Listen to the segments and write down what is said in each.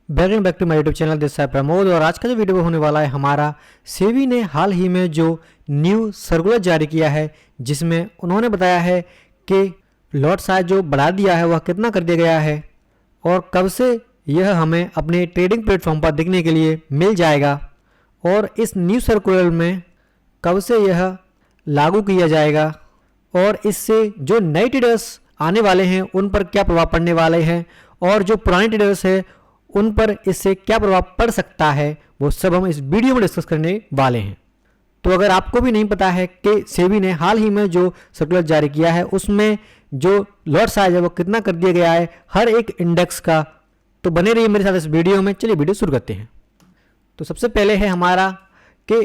Welcome back to my YouTube channel. This है प्रमोद और आज का जो वीडियो होने वाला है हमारा सेबी ने हाल ही में जो न्यू सर्कुलर जारी किया है जिसमें उन्होंने बताया है कि लॉट साइज जो बढ़ा दिया है वह कितना कर दिया गया है और कब से यह हमें अपने ट्रेडिंग प्लेटफॉर्म पर देखने के लिए मिल जाएगा और इस न्यू सर्कुलर में कब से यह लागू किया जाएगा और इससे जो नए ट्रेडर्स आने वाले हैं उन पर क्या प्रभाव पड़ने वाले हैं और जो पुराने ट्रेडर्स हैं उन पर इससे क्या प्रभाव पड़ सकता है वो सब हम इस वीडियो में डिस्कस करने वाले हैं। तो अगर आपको भी नहीं पता है कि सेबी ने हाल ही में जो सर्कुलर जारी किया है उसमें जो लॉट साइज है वो कितना कर दिया गया है हर एक इंडेक्स का, तो बने रहिए मेरे साथ इस वीडियो में। चलिए वीडियो शुरू करते हैं। तो सबसे पहले है हमारा कि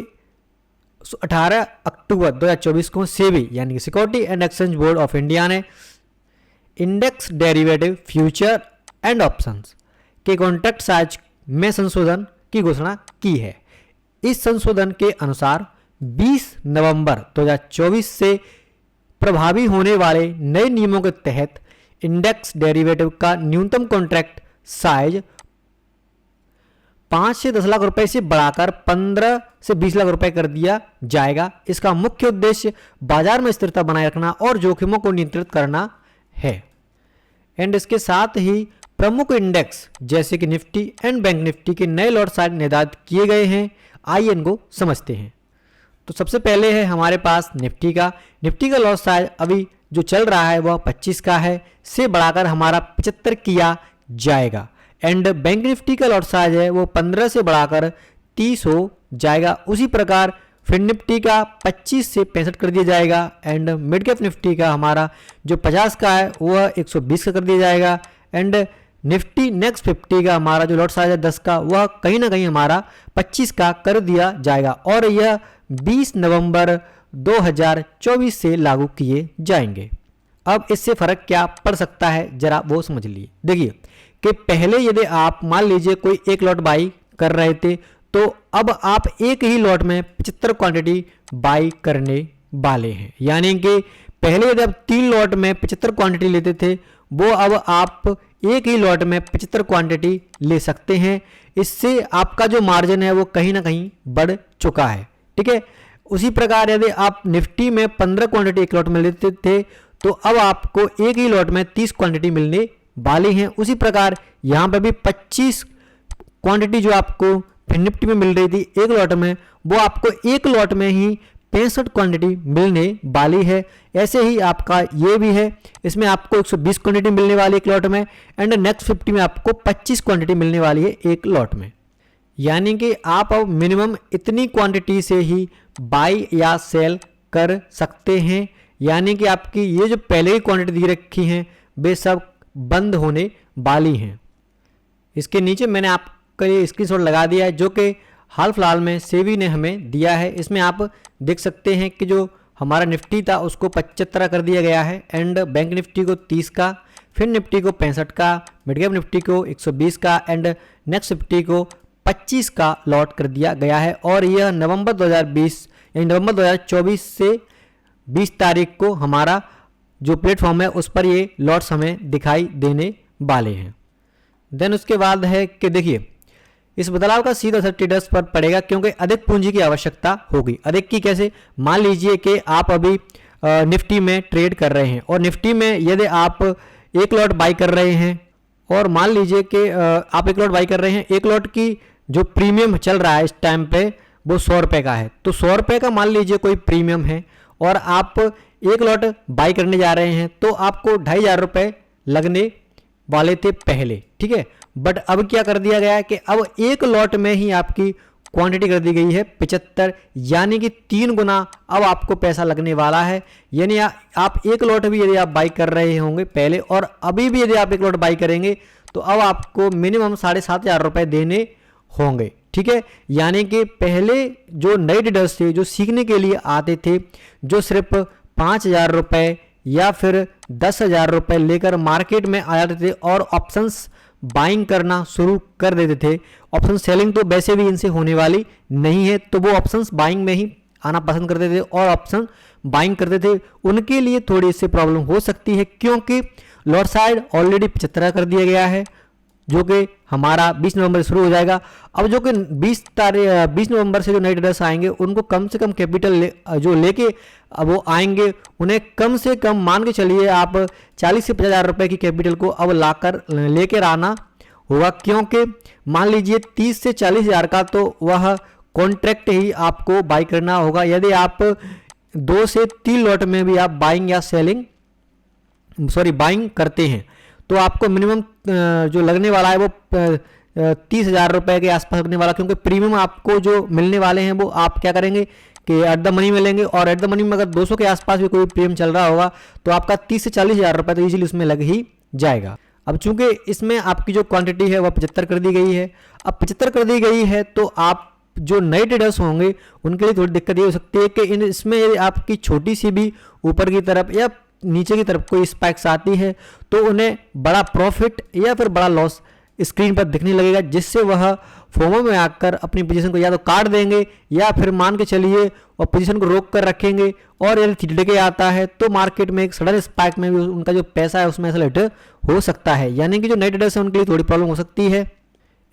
18 अक्टूबर 2024 को सेबी यानी कि security and exchange board of India ने index derivative future and options के कॉन्ट्रैक्ट साइज में संशोधन की घोषणा की है। इस संशोधन के अनुसार 20 नवंबर 2024 से प्रभावी होने वाले नए नियमों के तहत इंडेक्स डेरिवेटिव का न्यूनतम कॉन्ट्रैक्ट साइज 5 से 10 लाख रुपए से बढ़ाकर 15 से 20 लाख रुपए कर दिया जाएगा। इसका मुख्य उद्देश्य बाजार में स्थिरता बनाए रखना और जोखिमों को नियंत्रित करना है। एंड इसके साथ ही प्रमुख इंडेक्स जैसे कि निफ्टी एंड बैंक निफ्टी के नए लॉट साइज निर्धारित किए गए हैं। आइए इनको समझते हैं। तो सबसे पहले है हमारे पास निफ्टी का लॉट साइज अभी जो चल रहा है वह 25 का है, से बढ़ाकर हमारा 75 किया जाएगा। एंड बैंक निफ्टी का लॉट साइज है वो 15 से बढ़ाकर 30 हो जाएगा। उसी प्रकार फिर निफ्टी का 25 से 65 कर दिया जाएगा। एंड मिड कैप निफ्टी का हमारा जो 50 का है वह 120 का कर दिया जाएगा। एंड निफ्टी नेक्स्ट 50 का हमारा जो लॉट साइज है 10 का वह कहीं ना कहीं हमारा 25 का कर दिया जाएगा और यह 20 नवंबर 2024 से लागू किए जाएंगे। अब इससे फर्क क्या पड़ सकता है जरा वो समझ लिए। देखिए कि पहले यदि आप मान लीजिए कोई एक लॉट बाई कर रहे थे तो अब आप एक ही लॉट में 75 क्वांटिटी बाई करने वाले हैं। यानी कि पहले यदि आप 3 लॉट में 75 क्वांटिटी लेते थे वो अब आप एक ही लॉट में 75 क्वांटिटी ले सकते हैं। इससे आपका जो मार्जिन है वो कहीं ना कहीं बढ़ चुका है। ठीक है। उसी प्रकार यदि आप निफ्टी में 15 क्वांटिटी एक लॉट में लेते थे तो अब आपको एक ही लॉट में 30 क्वांटिटी मिलने वाली हैं। उसी प्रकार यहाँ पे भी 25 क्वांटिटी जो आपको फिर निफ्टी में मिल रही थी एक लॉट में वो आपको एक लॉट में ही 65 क्वांटिटी मिलने वाली है। ऐसे ही आपका ये भी है, इसमें आपको 120 क्वांटिटी मिलने वाली है एक लॉट में। एंड नेक्स्ट 50 में आपको 25 क्वांटिटी मिलने वाली है एक लॉट में। यानी कि आप अब मिनिमम इतनी क्वांटिटी से ही बाई या सेल कर सकते हैं। यानी कि आपकी ये जो पहले ही क्वांटिटी दी रखी हैं वे सब बंद होने वाली हैं। इसके नीचे मैंने आपके लिए स्क्रीनशॉट लगा दिया है जो कि हाल फिलहाल में सेबी ने हमें दिया है। इसमें आप देख सकते हैं कि जो हमारा निफ्टी था उसको 75 कर दिया गया है। एंड बैंक निफ्टी को 30 का, फिर निफ्टी को 65 का, मिड कैप निफ्टी को 120 का एंड नेक्स्ट 50 को 25 का लॉट कर दिया गया है। और यह नवंबर 2020 यानी नवंबर 2024 से 20 तारीख को हमारा जो प्लेटफॉर्म है उस पर ये लॉट्स हमें दिखाई देने वाले हैं। देन उसके बाद है कि देखिए इस बदलाव का सीधा असर ट्रेडर्स पर पड़ेगा क्योंकि अधिक पूंजी की आवश्यकता होगी। अधिक की कैसे? मान लीजिए कि आप अभी निफ्टी में ट्रेड कर रहे हैं और निफ्टी में यदि आप एक लॉट बाई कर रहे हैं और मान लीजिए कि आप एक लॉट बाई कर रहे हैं, एक लॉट की जो प्रीमियम चल रहा है इस टाइम पे वो 100 रुपये का है। तो 100 रुपये का मान लीजिए कोई प्रीमियम है और आप एक लॉट बाई करने जा रहे हैं तो आपको 2500 रुपये लगने वाले थे पहले। ठीक है। बट अब क्या कर दिया गया है कि अब एक लॉट में ही आपकी क्वांटिटी कर दी गई है 75, यानी कि 3 गुना अब आपको पैसा लगने वाला है। यानी आप एक लॉट भी यदि आप बाई कर रहे होंगे पहले और अभी भी यदि आप एक लॉट बाई करेंगे तो अब आपको मिनिमम 7,500 रुपये देने होंगे। ठीक है। यानी कि पहले जो नए ट्रेडर्स थे जो सीखने के लिए आते थे जो सिर्फ 5,000 रुपये या फिर 10,000 रुपये लेकर मार्केट में आ जाते थे और ऑप्शंस बाइंग करना शुरू कर देते थे। ऑप्शन सेलिंग तो वैसे भी इनसे होने वाली नहीं है तो वो ऑप्शंस बाइंग में ही आना पसंद करते थे और ऑप्शन बाइंग करते थे। उनके लिए थोड़ी इससे प्रॉब्लम हो सकती है क्योंकि लॉट साइज ऑलरेडी 75 कर दिया गया है जो कि हमारा 20 नवंबर से शुरू हो जाएगा। अब जो कि 20 नवंबर से जो नए ट्रेडर्स आएंगे उनको कम से कम कैपिटल जो लेके अब वो आएंगे, उन्हें कम से कम मान के चलिए आप 40 से 50 हज़ार रुपये की कैपिटल को अब लाकर लेकर आना होगा, क्योंकि मान लीजिए 30 से 40 हज़ार का तो वह कॉन्ट्रैक्ट ही आपको बाई करना होगा। यदि आप 2 से 3 लॉट में भी आप बाइंग करते हैं तो आपको मिनिमम जो लगने वाला है वो 30 हज़ार रुपये के आसपास लगने वाला, क्योंकि प्रीमियम आपको जो मिलने वाले हैं वो आप क्या करेंगे कि एट द मनी में लेंगे, और एट द मनी में अगर 200 के आसपास भी कोई प्रीमियम चल रहा होगा तो आपका 30 से 40 हज़ार रुपये तो ईजिली उसमें लग ही जाएगा। अब चूंकि इसमें आपकी जो क्वांटिटी है वह 75 कर दी गई है। अब 75 कर दी गई है तो आप जो नए ट्रेडर्स होंगे उनके लिए थोड़ी दिक्कत ये हो सकती है कि इसमें यदि आपकी छोटी सी भी ऊपर की तरफ या नीचे की तरफ कोई स्पाइक्स आती है तो उन्हें बड़ा प्रॉफिट या फिर बड़ा लॉस स्क्रीन पर दिखने लगेगा, जिससे वह फोमो में आकर अपनी पोजीशन को या तो काट देंगे या फिर मान के चलिए और पोजीशन को रोक कर रखेंगे, और यदि थिटके आता है तो मार्केट में एक सडन स्पाइक में भी उनका जो पैसा है उसमें सेलेक्ट हो सकता है। यानी कि जो नए ट्रेडर्स हैं उनके लिए थोड़ी प्रॉब्लम हो सकती है,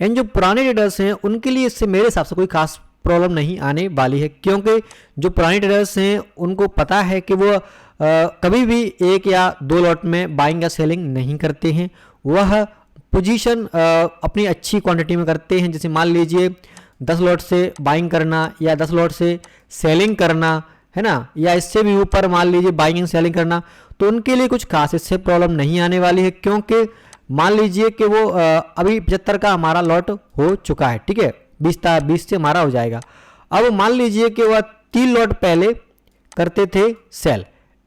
एंड जो पुराने ट्रेडर्स हैं उनके लिए इससे मेरे हिसाब से कोई खास प्रॉब्लम नहीं आने वाली है, क्योंकि जो पुराने ट्रेडर्स हैं उनको पता है कि वो कभी भी 1 या 2 लॉट में बाइंग या सेलिंग नहीं करते हैं। वह पोजीशन अपनी अच्छी क्वांटिटी में करते हैं, जैसे मान लीजिए 10 लॉट से बाइंग करना या 10 लॉट से सेलिंग करना है ना, या इससे भी ऊपर मान लीजिए बाइंग एंड सेलिंग करना, तो उनके लिए कुछ खास इससे प्रॉब्लम नहीं आने वाली है, क्योंकि मान लीजिए कि वो अभी 75 का हमारा लॉट हो चुका है, ठीक है, 20 से हमारा हो जाएगा। अब मान लीजिए कि वह 3 लॉट पहले करते थे सेल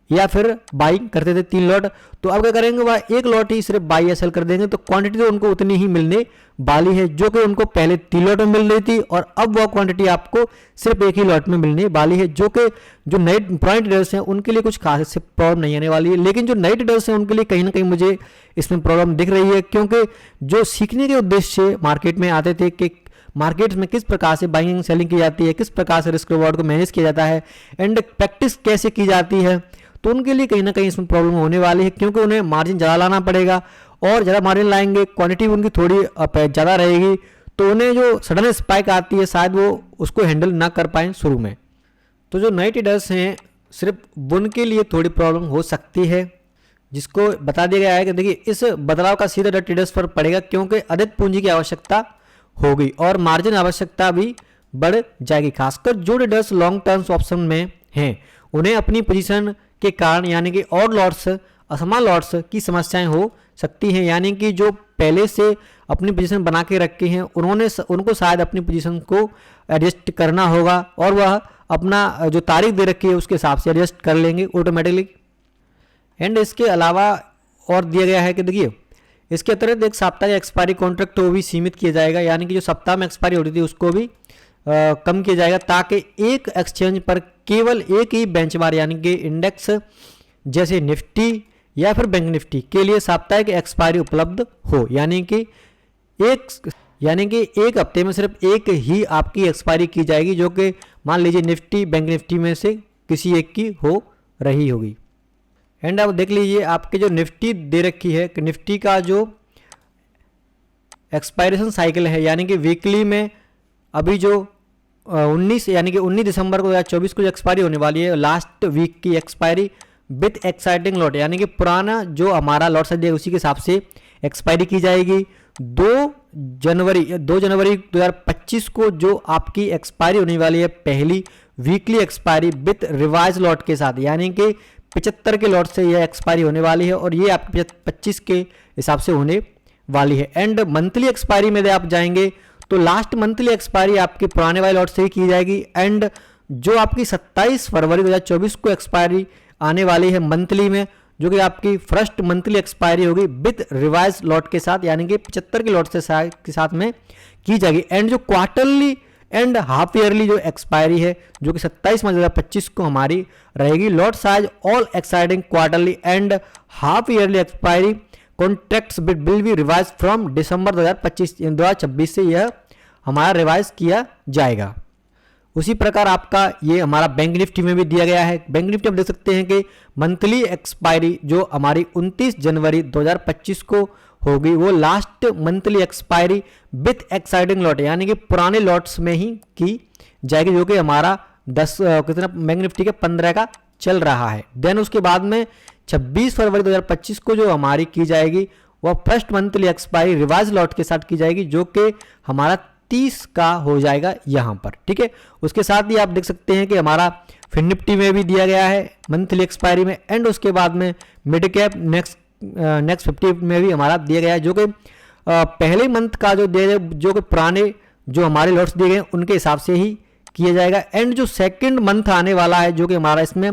या फिर बाइंग करते थे 3 लॉट, तो अब क्या करेंगे वह 1 लॉट ही सिर्फ बाई या सेल कर देंगे, तो क्वांटिटी तो उनको उतनी ही मिलने वाली है जो कि उनको पहले 3 लॉट में मिल रही थी, और अब वह क्वांटिटी आपको सिर्फ 1 ही लॉट में मिलने वाली है, जो कि जो नए पुराने ट्रेडर्स हैं उनके लिए कुछ खास इससे प्रॉब्लम नहीं आने वाली है। लेकिन जो नए ट्रेडर्स हैं उनके लिए कहीं ना कहीं मुझे इसमें प्रॉब्लम दिख रही है, क्योंकि जो सीखने के उद्देश्य से मार्केट में आते थे कि मार्केट में किस प्रकार से बाइंग सेलिंग की जाती है, किस प्रकार से रिस्क रिवॉर्ड को मैनेज किया जाता है, एंड प्रैक्टिस कैसे की जाती है, तो उनके लिए कहीं ना कहीं इसमें प्रॉब्लम होने वाली है, क्योंकि उन्हें मार्जिन ज़्यादा लाना पड़ेगा, और ज़्यादा मार्जिन लाएंगे, क्वांटिटी उनकी थोड़ी ज़्यादा रहेगी, तो उन्हें जो सडन स्पाइक आती है शायद वो उसको हैंडल ना कर पाएँ शुरू में। तो जो नए ट्रेडर्स हैं सिर्फ उनके लिए थोड़ी प्रॉब्लम हो सकती है, जिसको बता दिया गया है कि देखिए इस बदलाव का सीधा ट्रेडर्स पर पड़ेगा, क्योंकि अधिक पूंजी की आवश्यकता होगी और मार्जिन आवश्यकता भी बढ़ जाएगी। खासकर जो ट्रेडर्स लॉन्ग टर्म्स ऑप्शन में हैं उन्हें अपनी पोजीशन के कारण यानी कि ऑड लॉट्स, असमान लॉट्स की समस्याएं हो सकती हैं, यानी कि जो पहले से अपनी पोजीशन बना के रखे हैं उनको शायद अपनी पोजीशन को एडजस्ट करना होगा, और वह अपना जो तारीख दे रखी है उसके हिसाब से एडजस्ट कर लेंगे ऑटोमेटिकली। एंड इसके अलावा और दिया गया है कि देखिए इसके अतिरिक्त एक साप्ताहिक एक्सपायरी कॉन्ट्रैक्ट को भी सीमित किया जाएगा, यानी कि जो सप्ताह में एक्सपायरी होती थी उसको भी कम किया जाएगा, ताकि एक एक्सचेंज पर केवल एक ही बेंचमार्क यानी कि इंडेक्स जैसे निफ्टी या फिर बैंक निफ्टी के लिए साप्ताहिक एक्सपायरी उपलब्ध हो, यानी कि एक हफ्ते में सिर्फ एक ही आपकी एक्सपायरी की जाएगी, जो कि मान लीजिए निफ्टी बैंक निफ्टी में से किसी एक की हो रही होगी। एंड अब देख लीजिए आपके जो निफ्टी दे रखी है कि निफ्टी का जो एक्सपायरेशन साइकिल है, यानी कि वीकली में अभी जो 19 दिसंबर को 2024 को जो एक्सपायरी होने वाली है, लास्ट वीक की एक्सपायरी विथ एक्साइटिंग लॉट, यानी कि पुराना जो हमारा लॉट साइज है उसी के हिसाब से एक्सपायरी की जाएगी। 2 जनवरी 2025 को जो आपकी एक्सपायरी होने वाली है पहली weekly expiry with revise lot के साथ, यानी कि 75 के लॉट से यह एक्सपायरी होने वाली है, और ये आपके 25 के हिसाब से होने वाली है। एंड मंथली एक्सपायरी में आप जाएंगे तो लास्ट मंथली एक्सपायरी आपके पुराने वाले लॉट से ही की जाएगी, एंड जो आपकी 27 फरवरी 2024 को एक्सपायरी आने वाली है मंथली में, जो कि आपकी फर्स्ट मंथली एक्सपायरी होगी विद रिवाइज लॉट के साथ, यानी कि 75 के लॉट के साथ में की जाएगी। एंड जो क्वार्टरली एंड हाफ ईयरली जो एक्सपायरी है जो कि 27 मार्च 2025 को हमारी रहेगी, lot size all exciting quarterly and half yearly expiry contracts will be revise from December 2026 से यह हमारा रिवाइज किया जाएगा। उसी प्रकार आपका ये हमारा बैंक निफ्टी में भी दिया गया है। बैंक निफ्टी हम देख सकते हैं कि मंथली एक्सपायरी जो हमारी 29 जनवरी 2025 को होगी वो last monthly expiry with existing lot, यानी कि पुराने लॉट्स में ही की जाएगी, जो कि हमारा 10 कितना बैंक निफ्टी के 15 का चल रहा है। देन उसके बाद में 26 फरवरी 2025 को जो हमारी की जाएगी वह first monthly expiry revise lot के साथ की जाएगी, जो कि हमारा 30 का हो जाएगा यहाँ पर, ठीक है। उसके साथ ही आप देख सकते हैं कि हमारा फिन निफ्टी में भी दिया गया है मंथली एक्सपायरी में, एंड उसके बाद में मिड कैप नेक्स्ट 50 में भी हमारा दिया गया है, जो कि पहले मंथ का जो दिया जाए, जो कि पुराने जो हमारे लॉट्स दिए गए उनके हिसाब से ही किया जाएगा। एंड जो सेकंड मंथ आने वाला है, जो कि हमारा इसमें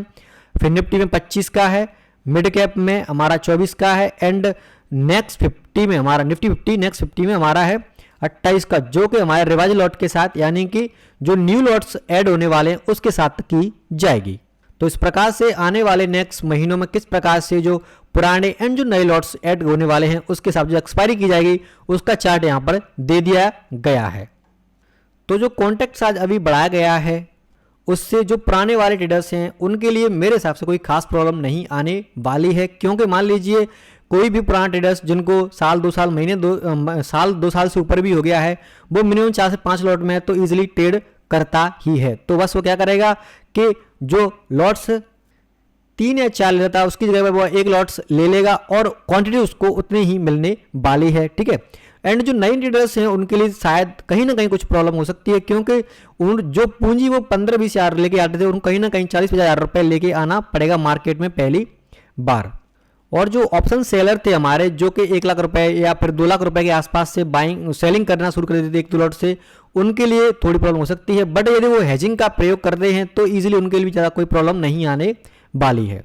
फिन निफ्टी में 25 का है, मिड कैप में हमारा 24 का है, एंड नेक्स्ट 50 में हमारा निफ्टी 50 नेक्स्ट 50 में हमारा है 28 का, जो कि हमारे रिवाइज लॉट के साथ, यानी कि जो न्यू लॉट्स ऐड होने वाले हैं उसके साथ की जाएगी। तो इस प्रकार से आने वाले नेक्स्ट महीनों में किस प्रकार से जो पुराने एंड जो नए लॉट्स ऐड होने वाले हैं उसके साथ जो एक्सपायरी की जाएगी उसका चार्ट यहाँ पर दे दिया गया है। तो जो कॉन्ट्रैक्ट आज अभी बढ़ाया गया है उससे जो पुराने वाले ट्रेडर्स हैं उनके लिए मेरे हिसाब से कोई खास प्रॉब्लम नहीं आने वाली है, क्योंकि मान लीजिए कोई भी पुराना ट्रेडर्स जिनको साल 2 साल महीने 2 साल से ऊपर भी हो गया है, वो मिनिमम 4 से 5 लॉट में है तो इजीली ट्रेड करता ही है। तो बस वो क्या करेगा कि जो लॉट्स 3 या 4 लेता है उसकी जगह पर वो 1 लॉट्स ले लेगा और क्वांटिटी उसको उतनी ही मिलने वाली है, ठीक है। एंड जो नए ट्रेडर्स हैं उनके लिए शायद कहीं ना कहीं कुछ प्रॉब्लम हो सकती है, क्योंकि उन जो पूंजी वो 15-20 हज़ार लेके आते थे उनको कहीं ना कहीं 40-50 हज़ार रुपये लेके आना पड़ेगा मार्केट में पहली बार। और जो ऑप्शन सेलर थे हमारे, जो कि 1 लाख रुपए या फिर 2 लाख रुपए के आसपास से बाइंग सेलिंग करना शुरू कर देते थे 1-2 लॉट से, उनके लिए थोड़ी प्रॉब्लम हो सकती है। बट यदि वो हेजिंग का प्रयोग करते हैं तो ईजिली उनके लिए भी ज़्यादा कोई प्रॉब्लम नहीं आने वाली है।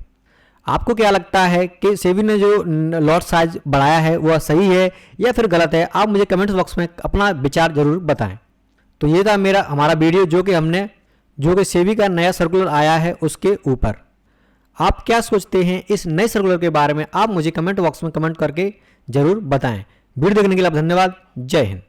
आपको क्या लगता है कि सेबी ने जो लॉट साइज बढ़ाया है वह सही है या फिर गलत है? आप मुझे कमेंट्स बॉक्स में अपना विचार जरूर बताएं। तो ये था हमारा वीडियो जो कि सेबी का नया सर्कुलर आया है उसके ऊपर। आप क्या सोचते हैं इस नए सर्कुलर के बारे में? आप मुझे कमेंट बॉक्स में कमेंट करके जरूर बताएं। वीडियो देखने के लिए धन्यवाद। जय हिंद।